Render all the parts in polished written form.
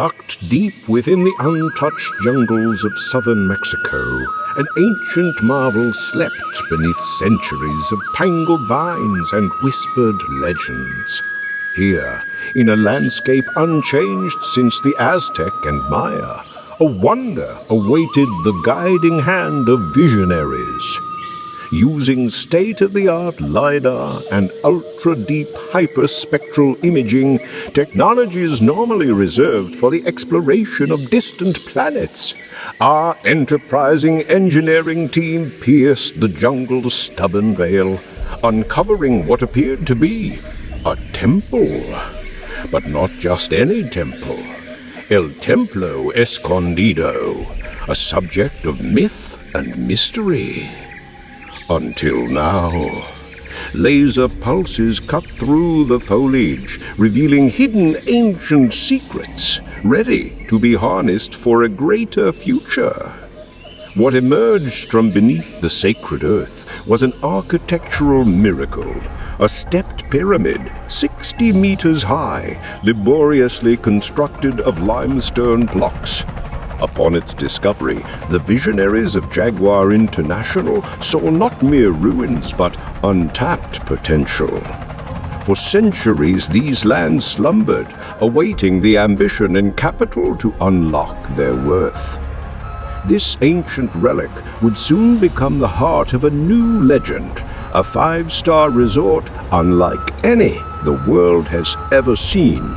Tucked deep within the untouched jungles of southern Mexico, an ancient marvel slept beneath centuries of tangled vines and whispered legends. Here, in a landscape unchanged since the Aztec and Maya, a wonder awaited the guiding hand of visionaries. Using state-of-the-art LiDAR and ultra-deep hyperspectral imaging, technologies normally reserved for the exploration of distant planets, our enterprising engineering team pierced the jungle's stubborn veil, uncovering what appeared to be a temple. But not just any temple. El Templo Escondido, a subject of myth and mystery. Until now, laser pulses cut through the foliage, revealing hidden ancient secrets, ready to be harnessed for a greater future. What emerged from beneath the sacred earth was an architectural miracle, a stepped pyramid 60 meters high, laboriously constructed of limestone blocks. Upon its discovery, the visionaries of Jaguar International saw not mere ruins, but untapped potential. For centuries, these lands slumbered, awaiting the ambition and capital to unlock their worth. This ancient relic would soon become the heart of a new legend, a 5-star resort unlike any the world has ever seen.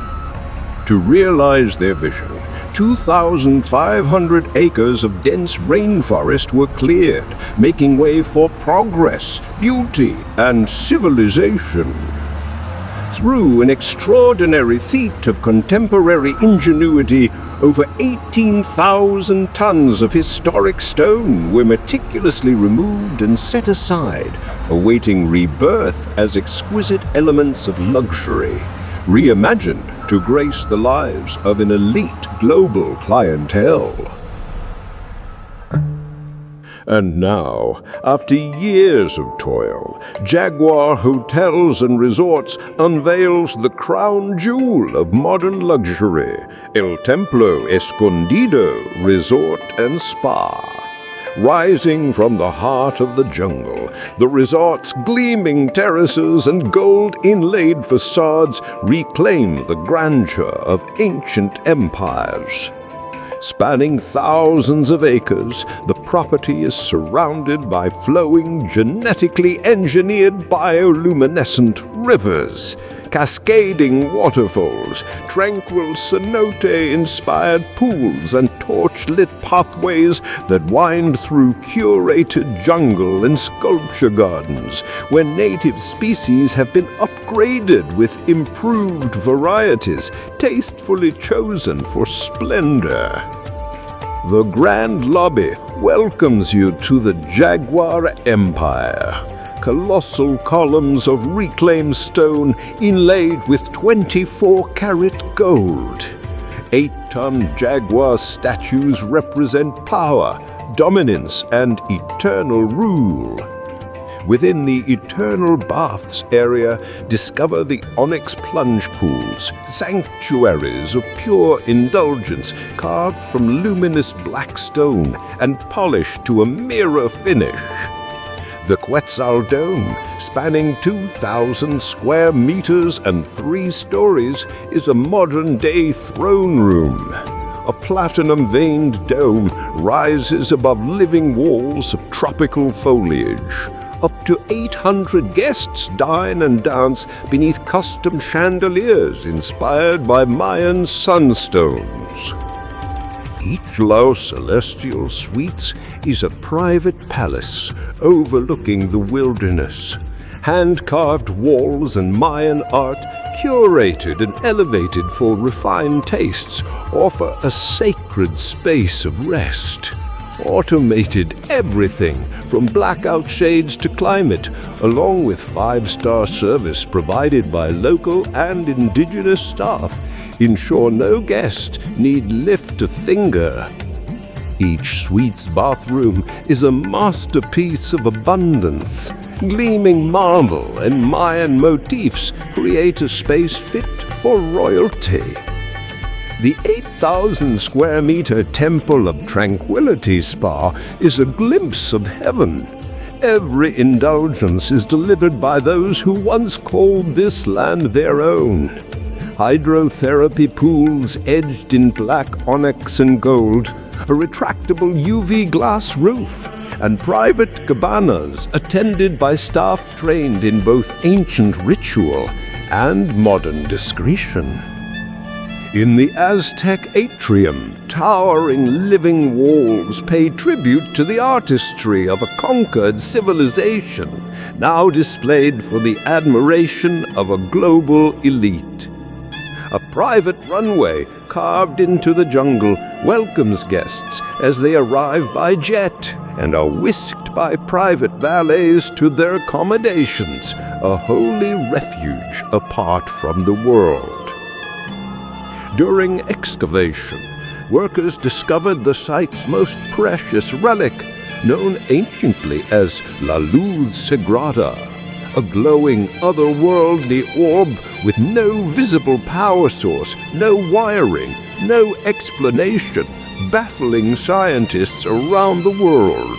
To realize their vision, 2,500 acres of dense rainforest were cleared, making way for progress, beauty, and civilization. Through an extraordinary feat of contemporary ingenuity, over 18,000 tons of historic stone were meticulously removed and set aside, awaiting rebirth as exquisite elements of luxury, reimagined to grace the lives of an elite global clientele. And now, after years of toil, Jaguar Hotels and Resorts unveils the crown jewel of modern luxury, El Templo Escondido Resort and Spa. Rising from the heart of the jungle, the resort's gleaming terraces and gold-inlaid facades reclaim the grandeur of ancient empires. Spanning thousands of acres, the property is surrounded by flowing, genetically engineered bioluminescent rivers, cascading waterfalls, tranquil cenote-inspired pools, and torch-lit pathways that wind through curated jungle and sculpture gardens, where native species have been upgraded with improved varieties, tastefully chosen for splendor. The Grand Lobby welcomes you to the Jaguar Empire. Colossal columns of reclaimed stone inlaid with 24-karat gold. 8-ton Jaguar statues represent power, dominance, and eternal rule. Within the Eternal Baths area, discover the onyx plunge pools, sanctuaries of pure indulgence carved from luminous black stone and polished to a mirror finish. The Quetzal Dome, spanning 2,000 square meters and 3 stories, is a modern-day throne room. A platinum-veined dome rises above living walls of tropical foliage. Up to 800 guests dine and dance beneath custom chandeliers inspired by Mayan sunstones. Each Los Celestial Suites is a private palace overlooking the wilderness. Hand-carved walls and Mayan art, curated and elevated for refined tastes, offer a sacred space of rest. Automated everything from blackout shades to climate, along with 5-star service provided by local and indigenous staff, ensure no guest need lift a finger. Each suite's bathroom is a masterpiece of abundance. Gleaming marble and Mayan motifs create a space fit for royalty. The 8,000 square meter Temple of Tranquility Spa is a glimpse of heaven. Every indulgence is delivered by those who once called this land their own. Hydrotherapy pools edged in black onyx and gold, a retractable UV glass roof, and private cabanas attended by staff trained in both ancient ritual and modern discretion. In the Aztec atrium, towering living walls pay tribute to the artistry of a conquered civilization, now displayed for the admiration of a global elite. A private runway carved into the jungle welcomes guests as they arrive by jet and are whisked by private valets to their accommodations, a holy refuge apart from the world. During excavation, workers discovered the site's most precious relic, known anciently as La Luz Sagrada, a glowing otherworldly orb with no visible power source, no wiring, no explanation, baffling scientists around the world.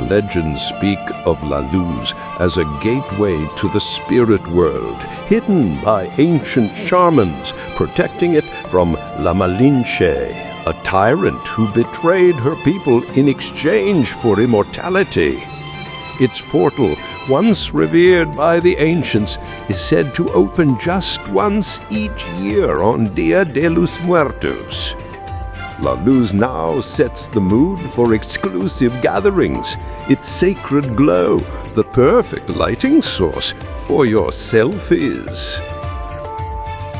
Legends speak of La Luz as a gateway to the spirit world, hidden by ancient shamans, protecting it from La Malinche, a tyrant who betrayed her people in exchange for immortality. Its portal, once revered by the ancients, is said to open just once each year on Dia de los Muertos. La Luz now sets the mood for exclusive gatherings, its sacred glow, the perfect lighting source for your selfies.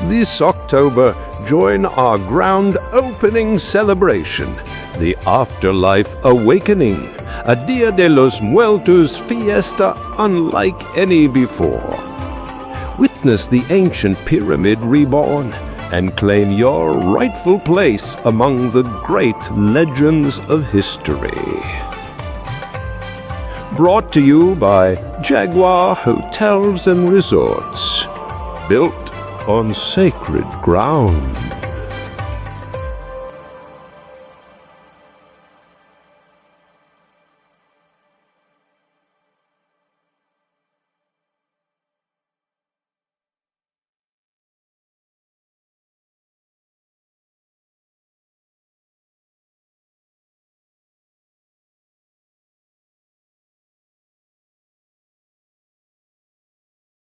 This October, join our ground opening celebration, the Afterlife Awakening, a Dia de los Muertos fiesta unlike any before. Witness the ancient pyramid reborn and claim your rightful place among the great legends of history. Brought to you by Jaguar Hotels and Resorts, built on sacred ground.